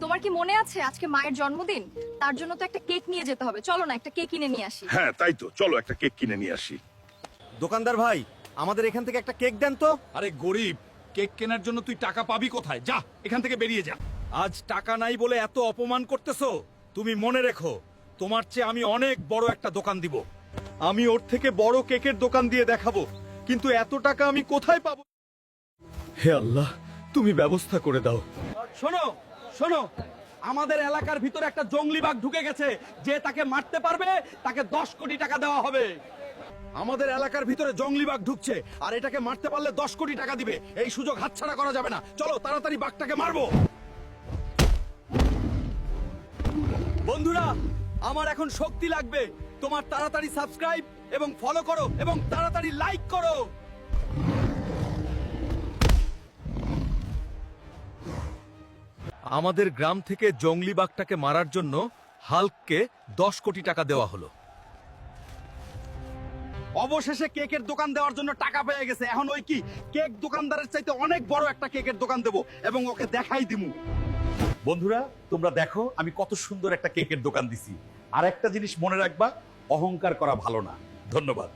তোমার কি মনে আছে আজকে মায়ের জন্মদিন? তার জন্য তো একটা কেক নিয়ে যেতে হবে, চলো না একটা কেক কিনে নিয়ে আসি। হ্যাঁ তাই তো, চলো একটা কেক কিনে নিয়ে আসি। দোকানদার ভাই, আমাদের এখান থেকে একটা কেক দেন তো। আরে গরিব, কেক কেনার জন্য তুই টাকা পাবি কোথায়? যা এখান থেকে বেরিয়ে যা। আজ টাকা নাই বলে এত অপমান করতেছো? তুমি মনে রেখো, তোমার চেয়ে আমি অনেক বড় একটা দোকান দিব। আমি ওর থেকে বড় কেকের দোকান দিয়ে দেখাবো, কিন্তু এত টাকা আমি কোথায় পাবো? হে আল্লাহ, তুমি ব্যবস্থা করে দাও। শোনো শোনো, আমাদের এলাকার ভিতরে একটা জঙ্গলি বাঘ ঢুকে গেছে। যে তাকে মারতে পারবে তাকে 10 কোটি টাকা দেওয়া হবে। আমাদের এলাকার ভিতরে জঙ্গলি বাঘ ঢুকছে, আর এটাকে মারতে পারলে 10 কোটি টাকা দিবে। এই সুযোগ হাতছাড়া করা যাবে না। চলো তাড়াতাড়ি বাঘটাকে মারবো। বন্ধুরা, আমার এখন শক্তি লাগবে। তোমার তাড়াতাড়ি সাবস্ক্রাইব এবং ফলো করো এবং তাড়াতাড়ি লাইক করো। আমাদের গ্রাম থেকে জঙ্গলি বাঘটাকে মারার জন্য হাল্ককে 10 কোটি টাকা দেওয়া হলো। অবশেষে কেকের দোকান দেওয়ার জন্য টাকা পেয়ে গেছে। এখন ওই কি কেক দোকানদারের চাইতে অনেক বড় একটা কেকের দোকান দেবো এবং ওকে দেখাই দিমু। বন্ধুরা, তোমরা দেখো আমি কত সুন্দর একটা কেকের দোকান দিছি। আর একটা জিনিস মনে রাখবা, অহংকার করা ভালো না। ধন্যবাদ।